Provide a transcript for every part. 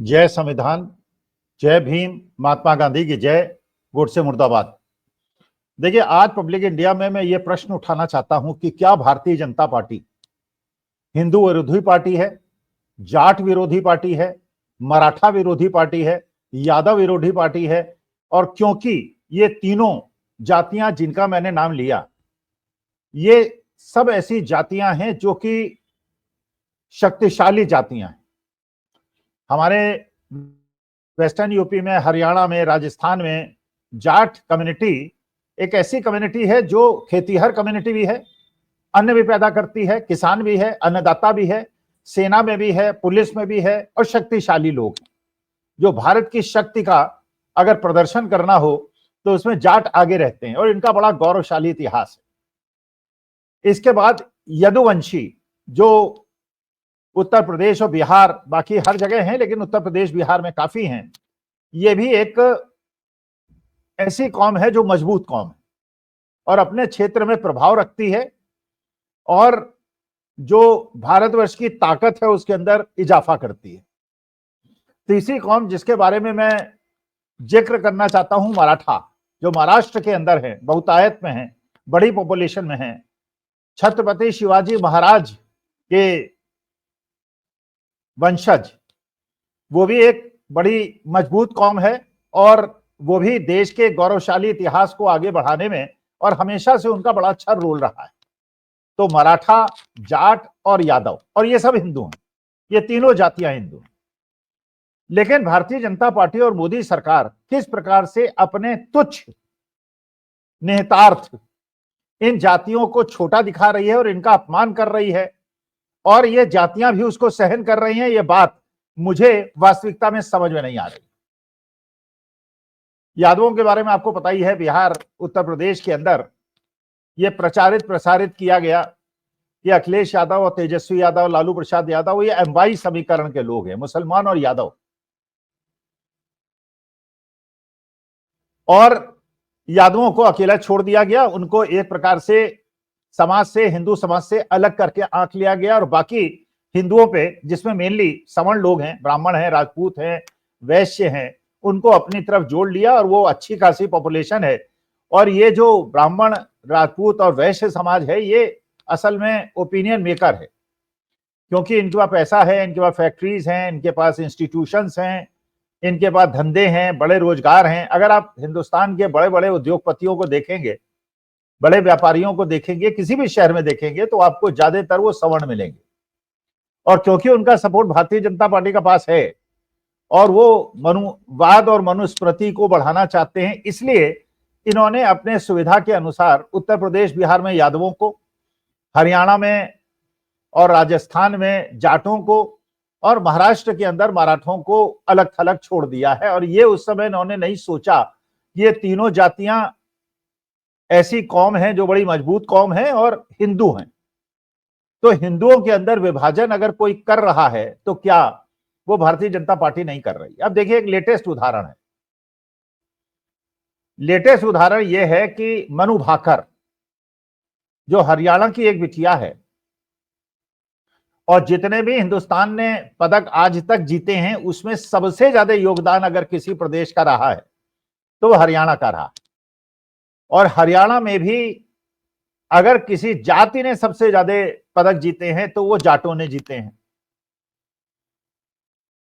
जय संविधान, जय भीम, महात्मा गांधी की जय, गोडसे मुर्दाबाद। देखिए, आज पब्लिक इंडिया में मैं ये प्रश्न उठाना चाहता हूं कि क्या भारतीय जनता पार्टी हिंदू विरोधी पार्टी है, जाट विरोधी पार्टी है, मराठा विरोधी पार्टी है, यादव विरोधी पार्टी है। और क्योंकि ये तीनों जातियां जिनका मैंने नाम लिया, ये सब ऐसी जातियां हैं जो कि शक्तिशाली जातियां हैं। हमारे वेस्टर्न यूपी में, हरियाणा में, राजस्थान में जाट कम्युनिटी एक ऐसी कम्युनिटी है जो खेतीहर कम्युनिटी भी है, अन्न भी पैदा करती है, किसान भी है, अन्नदाता भी है, सेना में भी है, पुलिस में भी है और शक्तिशाली लोग हैं। जो भारत की शक्ति का अगर प्रदर्शन करना हो तो उसमें जाट आगे रहते हैं और इनका बड़ा गौरवशाली इतिहास है। इसके बाद यदुवंशी जो उत्तर प्रदेश और बिहार, बाकी हर जगह हैं लेकिन उत्तर प्रदेश बिहार में काफी हैं, ये भी एक ऐसी कौम है जो मजबूत कौम है और अपने क्षेत्र में प्रभाव रखती है और जो भारतवर्ष की ताकत है उसके अंदर इजाफा करती है। तीसरी कौम जिसके बारे में मैं जिक्र करना चाहता हूं, मराठा, जो महाराष्ट्र के अंदर है, बहुतायत में है, बड़ी पॉपुलेशन में है। छत्रपति शिवाजी महाराज के वंशज, वो भी एक बड़ी मजबूत कौम है और वो भी देश के गौरवशाली इतिहास को आगे बढ़ाने में और हमेशा से उनका बड़ा अच्छा रोल रहा है। तो मराठा, जाट और यादव, और ये सब हिंदू हैं, ये तीनों जातियां हिंदू हैं। लेकिन भारतीय जनता पार्टी और मोदी सरकार किस प्रकार से अपने तुच्छ निहितार्थ इन जातियों को छोटा दिखा रही है और इनका अपमान कर रही है, और ये जातियां भी उसको सहन कर रही हैं, ये बात मुझे वास्तविकता में समझ में नहीं आ रही। यादवों के बारे में आपको पता ही है, बिहार, उत्तर प्रदेश के अंदर ये प्रसारित किया गया कि अखिलेश यादव और तेजस्वी यादव, लालू प्रसाद यादव ये एमवाई समीकरण के लोग हैं, मुसलमान और यादव। और यादवों को अकेला छोड़ दिया गया, उनको एक प्रकार से समाज से, हिंदू समाज से अलग करके आंक लिया गया और बाकी हिंदुओं पे, जिसमें मेनली सवर्ण लोग हैं, ब्राह्मण हैं, राजपूत हैं, वैश्य हैं, उनको अपनी तरफ जोड़ लिया और वो अच्छी खासी पॉपुलेशन है। और ये जो ब्राह्मण, राजपूत और वैश्य समाज है, ये असल में ओपिनियन मेकर है, क्योंकि इनके पास पैसा है, इनके पास फैक्ट्रीज हैं, इनके पास इंस्टीट्यूशंस हैं, इनके पास धंधे हैं, बड़े रोजगार हैं। अगर आप हिंदुस्तान के बड़े बड़े उद्योगपतियों को देखेंगे, बड़े व्यापारियों को देखेंगे, किसी भी शहर में देखेंगे, तो आपको ज्यादातर वो सवर्ण मिलेंगे। और क्योंकि उनका सपोर्ट भारतीय जनता पार्टी का पास है और वो मनुवाद और मनुस्मृति को बढ़ाना चाहते हैं, इसलिए इन्होंने अपने सुविधा के अनुसार उत्तर प्रदेश, बिहार में यादवों को, हरियाणा में और राजस्थान में जाटों को, और महाराष्ट्र के अंदर मराठों को अलग थलग छोड़ दिया है। और ये उस समय इन्होंने नहीं सोचा कि ये तीनों जातियां ऐसी कौम है जो बड़ी मजबूत कौम है और हिंदू हैं। तो हिंदुओं के अंदर विभाजन अगर कोई कर रहा है तो क्या वो भारतीय जनता पार्टी नहीं कर रही। अब देखिए, एक लेटेस्ट उदाहरण है। लेटेस्ट उदाहरण यह है कि मनु भाकर, जो हरियाणा की एक बिटिया है, और जितने भी हिंदुस्तान ने पदक आज तक जीते हैं उसमें सबसे ज्यादा योगदान अगर किसी प्रदेश का रहा है तो वो हरियाणा का रहा। और हरियाणा में भी अगर किसी जाति ने सबसे ज्यादा पदक जीते हैं तो वो जाटों ने जीते हैं।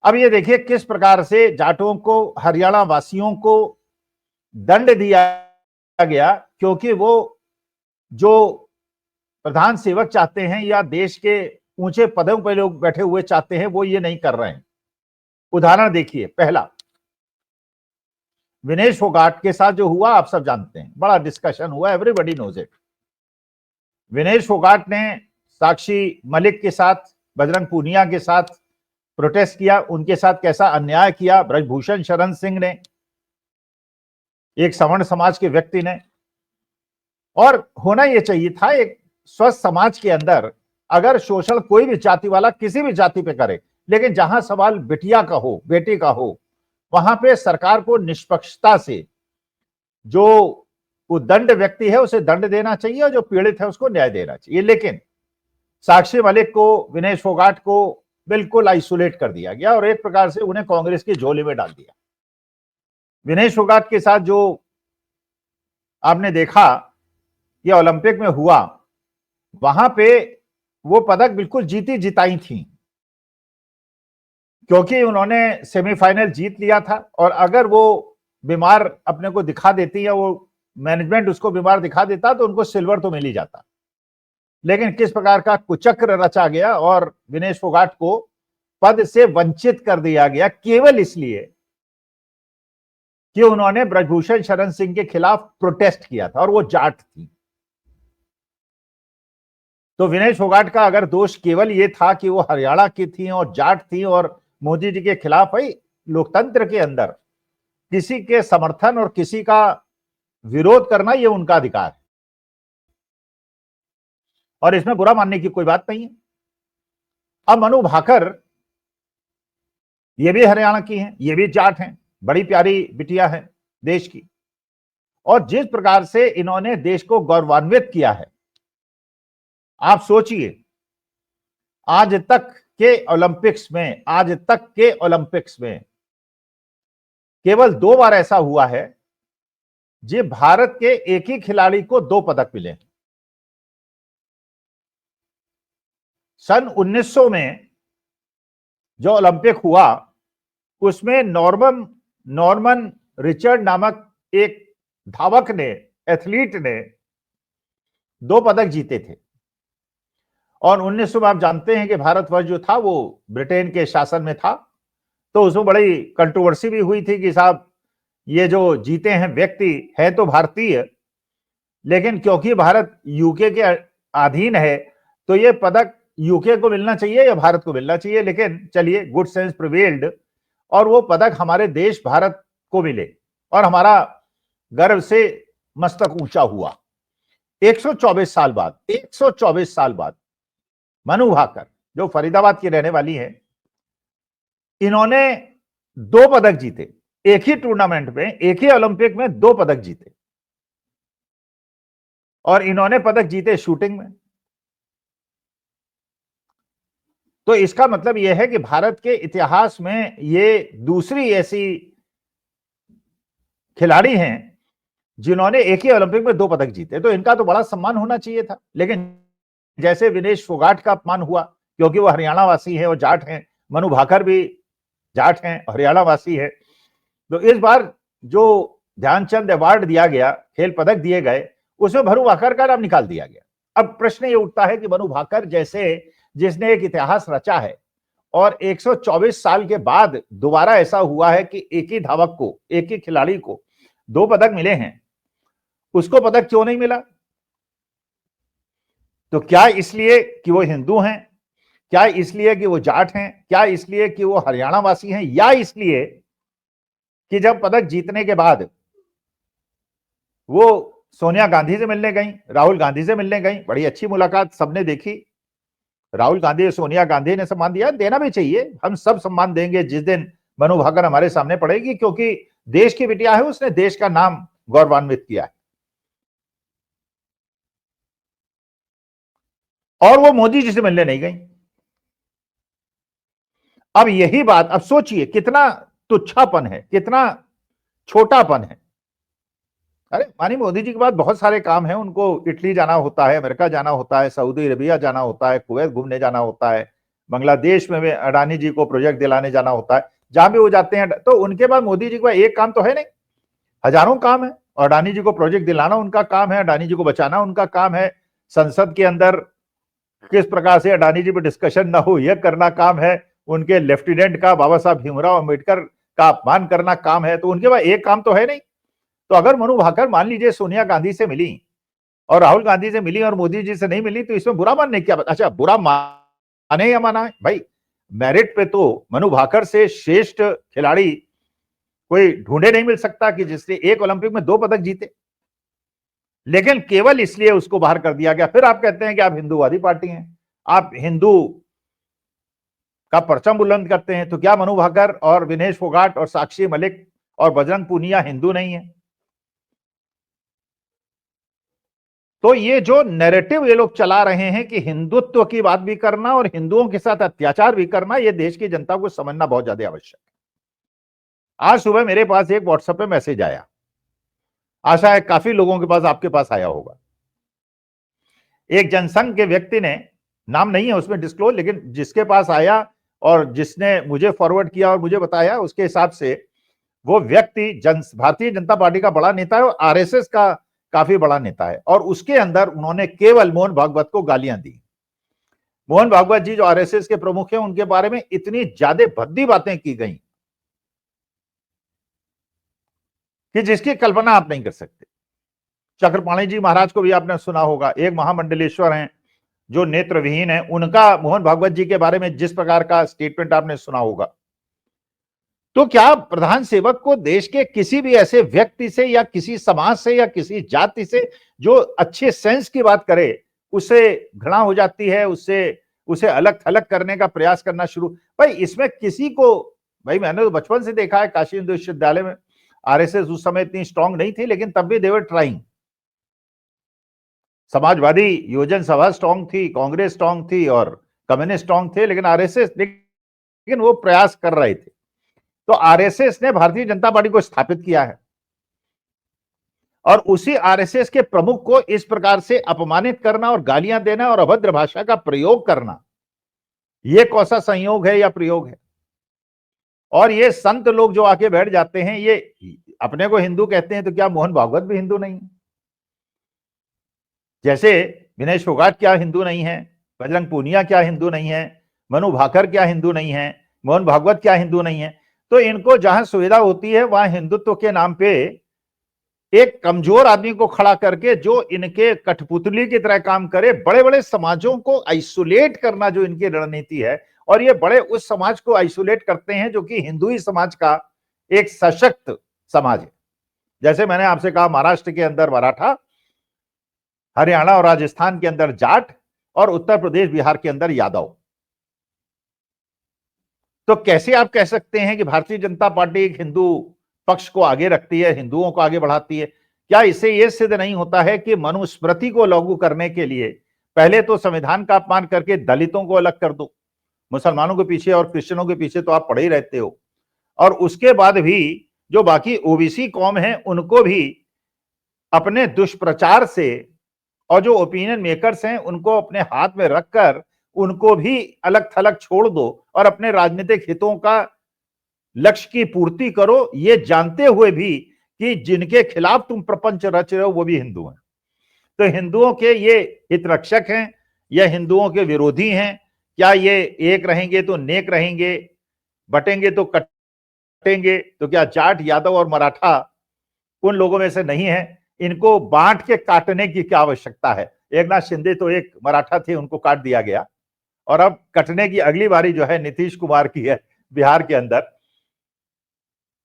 अब ये देखिए किस प्रकार से जाटों को, हरियाणा वासियों को दंड दिया गया, क्योंकि वो जो प्रधान सेवक चाहते हैं या देश के ऊंचे पदों पर लोग बैठे हुए चाहते हैं, वो ये नहीं कर रहे हैं। उदाहरण देखिए, पहला विनेश फोगाट के साथ जो हुआ आप सब जानते हैं, बड़ा डिस्कशन हुआ, everybody knows it. Vinesh Phogat ने साक्षी मलिक के साथ, बजरंग पूनिया के साथ प्रोटेस्ट किया, उनके साथ कैसा अन्याय किया ब्रजभूषण शरण सिंह ने, एक सवर्ण समाज के व्यक्ति ने। और होना यह चाहिए था, एक स्वस्थ समाज के अंदर अगर शोषण कोई भी जाति वाला किसी भी जाति पे करे, लेकिन जहां सवाल बिटिया का हो, बेटे का हो, वहां पे सरकार को निष्पक्षता से जो उद्दंड व्यक्ति है उसे दंड देना चाहिए और जो पीड़ित है उसको न्याय देना चाहिए। लेकिन साक्षी मलिक को, विनेश फोगाट को बिल्कुल आइसोलेट कर दिया गया और एक प्रकार से उन्हें कांग्रेस की झोली में डाल दिया। विनेश फोगाट के साथ जो आपने देखा कि ओलंपिक में हुआ, वहां पे वो पदक बिल्कुल जीती जिताई थी, क्योंकि उन्होंने सेमीफाइनल जीत लिया था। और अगर वो बीमार अपने को दिखा देती या वो मैनेजमेंट उसको बीमार दिखा देता तो उनको सिल्वर तो मिल ही जाता। लेकिन किस प्रकार का कुचक्र रचा गया और विनेश फोगाट को पद से वंचित कर दिया गया केवल इसलिए कि उन्होंने ब्रजभूषण शरण सिंह के खिलाफ प्रोटेस्ट किया था और वो जाट थी। तो विनेश फोगाट का अगर दोष केवल ये था कि वो हरियाणा की थी और जाट थी और मोदी जी के खिलाफ, भाई लोकतंत्र के अंदर किसी के समर्थन और किसी का विरोध करना ये उनका अधिकार है और इसमें बुरा मानने की कोई बात नहीं है। अब मनु भाकर ये भी हरियाणा की हैं, ये भी जाट हैं, बड़ी प्यारी बिटिया है देश की, और जिस प्रकार से इन्होंने देश को गौरवान्वित किया है, आप सोचिए आज तक के ओलंपिक्स में केवल 2 बार ऐसा हुआ है जी भारत के एक ही खिलाड़ी को 2 पदक मिले। सन 1900 में जो ओलंपिक हुआ उसमें नॉर्मन रिचर्ड नामक एक धावक ने, एथलीट ने 2 पदक जीते थे। और 1900 में आप जानते हैं कि भारतवर्ष जो था वो ब्रिटेन के शासन में था, तो उसमें बड़ी कंट्रोवर्सी भी हुई थी कि साहब ये जो जीते हैं व्यक्ति है तो भारतीय, लेकिन क्योंकि भारत यूके के अधीन है तो ये पदक यूके को मिलना चाहिए या भारत को मिलना चाहिए। लेकिन चलिए, गुड सेंस प्रिवेल्ड और वो पदक हमारे देश भारत को मिले और हमारा गर्व से मस्तक ऊंचा हुआ। 124 साल बाद मनु भाकर जो फरीदाबाद की रहने वाली है, इन्होंने 2 पदक जीते, एक ही टूर्नामेंट में, एक ही ओलंपिक में 2 पदक जीते। और इन्होंने पदक जीते शूटिंग में। तो इसका मतलब यह है कि भारत के इतिहास में ये दूसरी ऐसी खिलाड़ी हैं जिन्होंने एक ही ओलंपिक में 2 पदक जीते। तो इनका तो बड़ा सम्मान होना चाहिए था। लेकिन जैसे विनेश फोगाट का अपमान हुआ क्योंकि वो हरियाणा वासी है और जाट हैं, मनु भाकर भी जाट हैं, हरियाणा वासी है, तो इस बार जो ध्यानचंद अवार्ड दिया गया, खेल पदक दिए गए, उसमें मनु भाकर का नाम निकाल दिया गया। अब प्रश्न ये उठता है कि मनु भाकर जैसे जिसने एक इतिहास रचा है और 124 साल के बाद दोबारा ऐसा हुआ है कि एक ही धावक को, एक ही खिलाड़ी को 2 पदक मिले हैं, उसको पदक क्यों नहीं मिला? तो क्या इसलिए कि वो हिंदू हैं, क्या इसलिए कि वो जाट हैं, क्या इसलिए कि वो हरियाणा वासी हैं, या इसलिए कि जब पदक जीतने के बाद वो सोनिया गांधी से मिलने गई, राहुल गांधी से मिलने गई, बड़ी अच्छी मुलाकात सबने देखी, राहुल गांधी, सोनिया गांधी ने सम्मान दिया, देना भी चाहिए, हम सब सम्मान देंगे जिस दिन मनु भाकर हमारे सामने पड़ेगी, क्योंकि देश की बिटिया है, उसने देश का नाम गौरवान्वित किया है। और वो मोदी जी से मिलने नहीं गई। अब यही बात, अब सोचिए कितना तुच्छापन है, कितना छोटापन है। अरे मानी मोदी जी के बाद बहुत सारे काम हैं, उनको इटली जाना होता है, अमेरिका जाना होता है, सऊदी अरेबिया जाना होता है, कुवैत घूमने जाना होता है, बांग्लादेश में अडानी जी को प्रोजेक्ट दिलाने जाना होता है, जहां भी वो जाते हैं। तो उनके बाद मोदी जी का एक काम तो है नहीं, हजारों काम है। अडानी जी को प्रोजेक्ट दिलाना उनका काम है, अडानी जी को बचाना उनका काम है, संसद के अंदर किस प्रकार से अडानी जी पर डिस्कशन ना हो यह करना काम है, उनके लेफ्टिनेंट का, बाबा साहब भीमराव अम्बेडकर का अपमान करना काम है। तो उनके पास एक काम तो है नहीं। तो अगर मनु भाकर मान लीजिए सोनिया गांधी से मिली और राहुल गांधी से मिली और मोदी जी से नहीं मिली, तो इसमें बुरा मानने क्या बात? अच्छा, बुरा माने या माना है भाई, मेरिट पे तो मनु भाकर से श्रेष्ठ खिलाड़ी कोई ढूंढे नहीं मिल सकता कि जिसने एक ओलंपिक में 2 पदक जीते, लेकिन केवल इसलिए उसको बाहर कर दिया गया। फिर आप कहते हैं कि आप हिंदूवादी पार्टी हैं, आप हिंदू का परचम बुलंद करते हैं। तो क्या मनु भाकर और विनेश फोगाट और साक्षी मलिक और बजरंग पूनिया हिंदू नहीं है? तो ये जो नैरेटिव ये लोग चला रहे हैं कि हिंदुत्व की बात भी करना और हिंदुओं के साथ अत्याचार भी करना, ये देश की जनता को समझना बहुत ज्यादा आवश्यक है। आज सुबह मेरे पास एक व्हाट्सएप पे मैसेज आया, आशा है काफी लोगों के पास, आपके पास आया होगा। एक जनसंघ के व्यक्ति ने, नाम नहीं है उसमें डिस्क्लोज, लेकिन जिसके पास आया और जिसने मुझे फॉरवर्ड किया और मुझे बताया, उसके हिसाब से वो व्यक्ति भारतीय जनता पार्टी का बड़ा नेता है और आरएसएस का काफी बड़ा नेता है। और उसके अंदर उन्होंने केवल मोहन भागवत को गालियां दी। मोहन भागवत जी जो आरएसएस के प्रमुख हैं, उनके बारे में इतनी ज्यादा भद्दी बातें की गई कि जिसकी कल्पना आप नहीं कर सकते। चक्रपाणी जी महाराज को भी आपने सुना होगा, एक महामंडलेश्वर हैं जो नेत्रविहीन है, उनका मोहन भागवत जी के बारे में जिस प्रकार का स्टेटमेंट आपने सुना होगा। तो क्या प्रधान सेवक को देश के किसी भी ऐसे व्यक्ति से या किसी समाज से या किसी जाति से जो अच्छे सेंस की बात करे, उससे घृणा हो जाती है, उसे अलग थलग करने का प्रयास करना शुरू? भाई इसमें किसी को, भाई मैंने तो बचपन से देखा है, काशी हिंदू विश्वविद्यालय में आरएसएस उस समय इतनी स्ट्रांग नहीं थी, लेकिन तब भी देवर ट्राइंग। समाजवादी योजन सभा स्ट्रांग थी, कांग्रेस स्ट्रांग थी और कम्युनिस्ट स्ट्रांग थे, लेकिन आरएसएस, लेकिन वो प्रयास कर रहे थे। तो आरएसएस ने भारतीय जनता पार्टी को स्थापित किया है और उसी आरएसएस के प्रमुख को इस प्रकार से अपमानित करना और गालियां देना और अभद्र भाषा का प्रयोग करना, यह कौन सा संयोग है या प्रयोग है? और ये संत लोग जो आके बैठ जाते हैं, ये अपने को हिंदू कहते हैं, तो क्या मोहन भागवत भी हिंदू नहीं है? जैसे विनय फोगाट क्या हिंदू नहीं है, बजरंग पूनिया क्या हिंदू नहीं है, मनु भाकर क्या हिंदू नहीं है, मोहन भागवत क्या हिंदू नहीं है? तो इनको जहां सुविधा होती है वहां हिंदुत्व के नाम पे एक कमजोर आदमी को खड़ा करके जो इनके कठपुतली की तरह काम करे, बड़े बड़े समाजों को आइसोलेट करना जो इनकी रणनीति है। और ये बड़े उस समाज को आइसोलेट करते हैं जो कि हिंदुई समाज का एक सशक्त समाज है। जैसे मैंने आपसे कहा, महाराष्ट्र के अंदर मराठा, हरियाणा और राजस्थान के अंदर जाट और उत्तर प्रदेश बिहार के अंदर यादव। तो कैसे आप कह सकते हैं कि भारतीय जनता पार्टी एक हिंदू पक्ष को आगे रखती है, हिंदुओं को आगे बढ़ाती है? क्या इससे यह सिद्ध नहीं होता है कि मनुस्मृति को लागू करने के लिए पहले तो संविधान का अपमान करके दलितों को अलग कर दो, मुसलमानों के पीछे और क्रिश्चियनों के पीछे तो आप पड़े ही रहते हो, और उसके बाद भी जो बाकी ओबीसी कौम है उनको भी अपने दुष्प्रचार से, और जो ओपिनियन मेकर्स हैं उनको अपने हाथ में रखकर उनको भी अलग थलग छोड़ दो और अपने राजनीतिक हितों का लक्ष्य की पूर्ति करो, ये जानते हुए भी कि जिनके खिलाफ तुम प्रपंच रच रहे हो वो भी हिंदू हैं। तो हिंदुओं के ये हितरक्षक हैं या हिंदुओं के विरोधी हैं? क्या ये एक रहेंगे तो नेक रहेंगे, बटेंगे तो कटेंगे? तो क्या जाट, यादव और मराठा उन लोगों में से नहीं है? इनको बांट के काटने की क्या आवश्यकता है? एकनाथ शिंदे तो एक मराठा थे, उनको काट दिया गया, और अब कटने की अगली बारी जो है नीतीश कुमार की है बिहार के अंदर।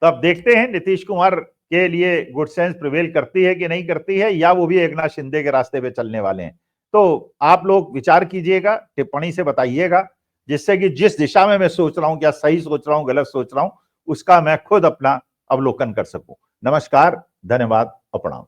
तो अब देखते हैं नीतीश कुमार के लिए गुड सेंस प्रिवेल करती है कि नहीं करती है, या वो भी एकनाथ शिंदे के रास्ते पे चलने वाले हैं। तो आप लोग विचार कीजिएगा, टिप्पणी से बताइएगा, जिससे कि जिस दिशा में मैं सोच रहा हूं, क्या सही सोच रहा हूं, गलत सोच रहा हूं, उसका मैं खुद अपना अवलोकन कर सकूं। नमस्कार, धन्यवाद और प्रणाम।